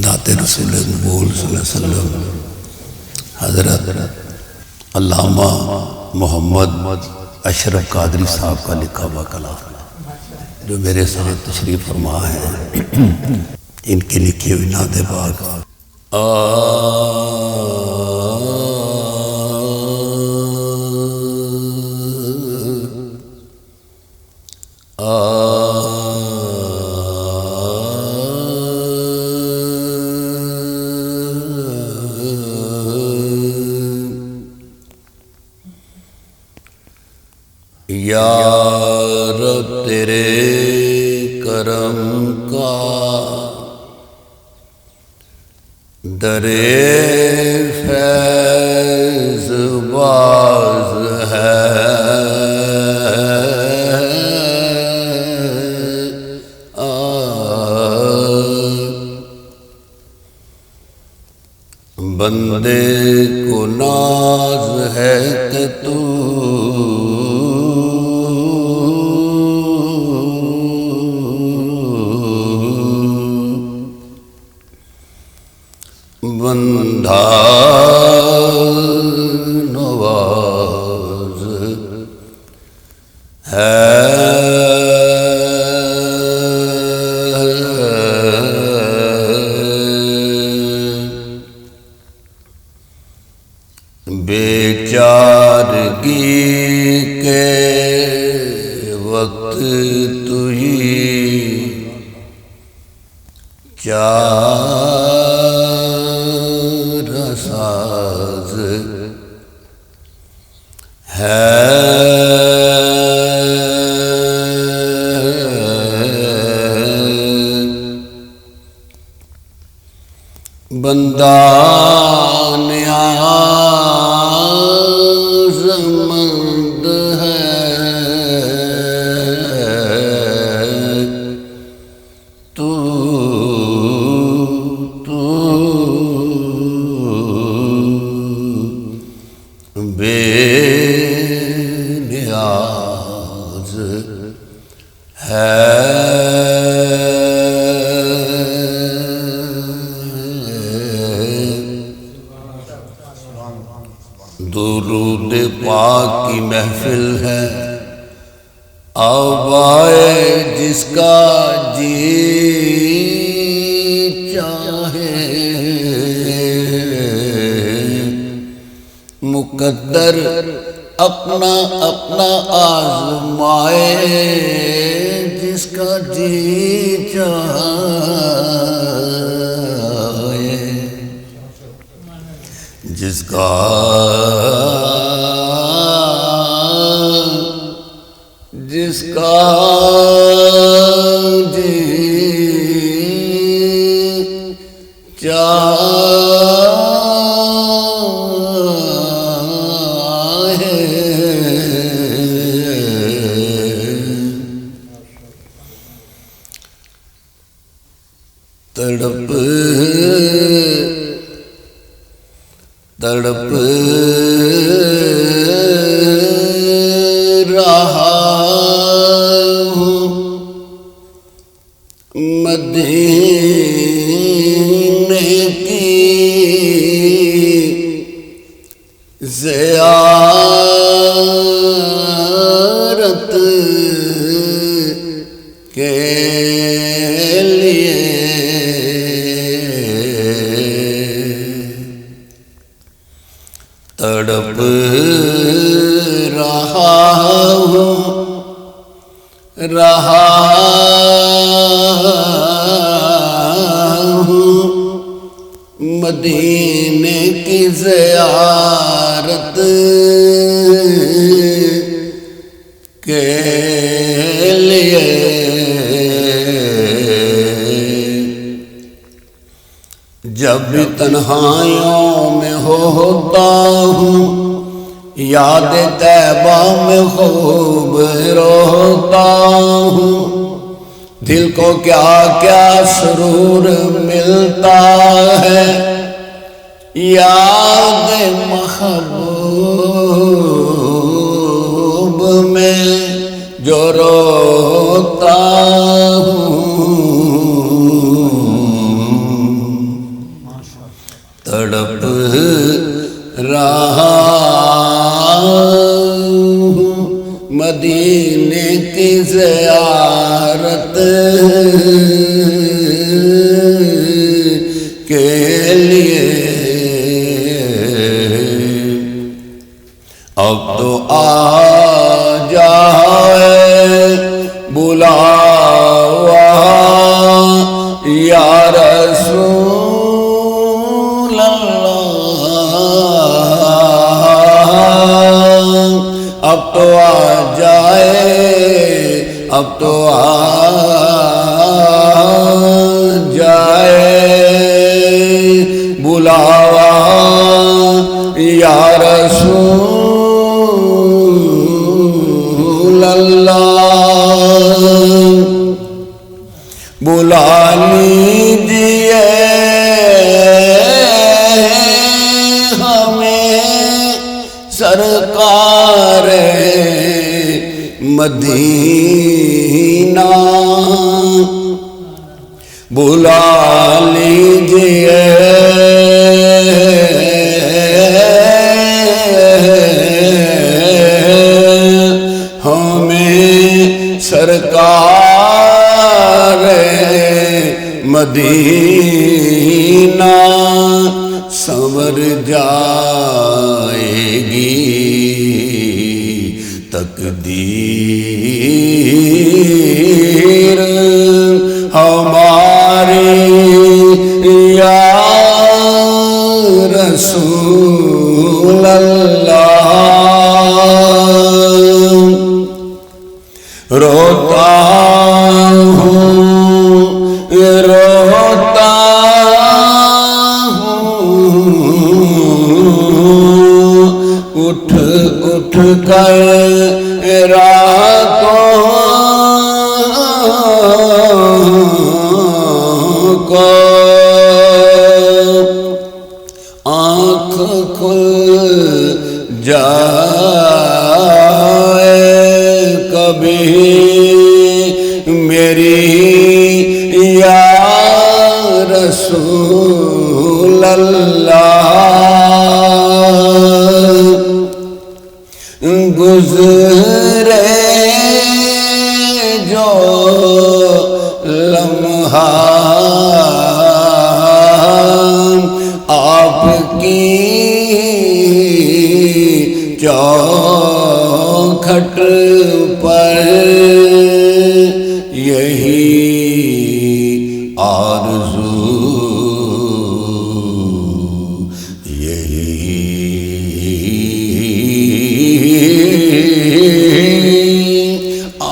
نعت رسول مقبول صلی اللہ علیہ وسلم حضرت علامہ محمد اشرف قادری صاحب کا لکھا ہوا کلام جو میرے ساتھ تشریف فرما ہے، ان کی لکھی ہوئی نعت پاک یا رب تیرے کرم کا درے فیض باز ہے، بندے کو ناز ہے کہ تو بندہ نواز ہے، بیچارگی کے وقت تو ہی ساز ہے، بندہ نیازمند ہے، تو بے نیاز ہے، درود پاک کی محفل ہے، اب آئے جس کا جی چاہے، مقدر اپنا اپنا آزمائے جس کا جی چاہے، جس کا جی چاہے، تڑپ تڑپ رہا ہوں مدینے کی زیارت کے لیے، تڑپ رہا ہوں مدینے کی زیارت کے لیے، جب بھی تنہائیوں میں ہوتا ہوں یاد طیبہ میں خوب روتا ہوں، دل کو کیا کیا سرور ملتا ہے، یاد محبوب میں جو روتا ہوں، تڑپ رہا ہوں مدینے کی زیارت کے لیے اب تو آ جائے بلاوا یا رسول اللہ اب تو آ جائے اب تو آ جائے بلاوا یا رسول اللہ بلا لیجیے ہمیں سرکار مدینہ بلا لیجیے ہمیں سرکار مدینہ سنور جائے گی تقدیر ہماری یا رسول اللہ روتا ہوں اٹھ اٹھ کر راتوں کو آنکھ کھل جائے کبھی میری یا رسول اللہ گزرے جو لمحہ آپ کی چوکھٹ پر یہی آرزو یہی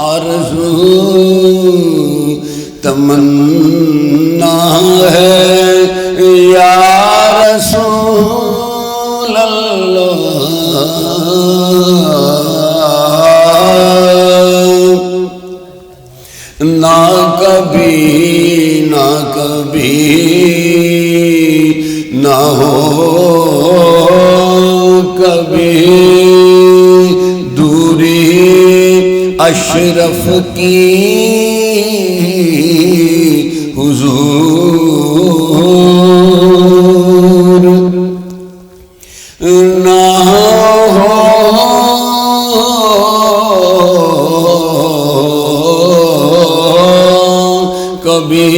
آرزو تمنا ہے یا رسول اللہ نہ کبھی نہ ہو کبھی دوری اشرف کی حضور نہ ہو کبھی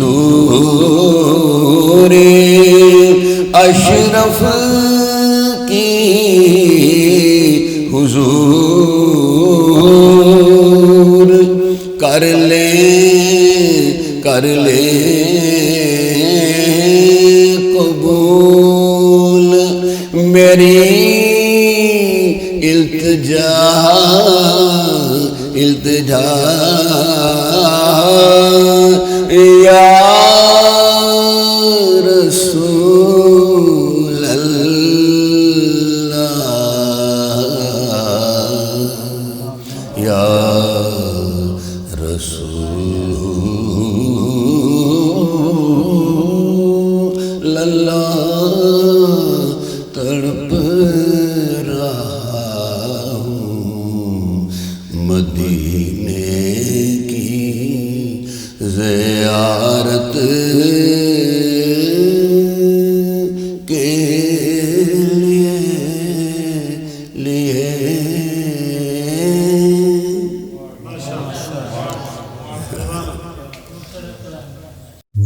دوری اشرف کی حضور کر لے قبول میری التجا یا رسول اللہ یا رسول اللہ تڑپ رہا ہوں مدینے کی زیارت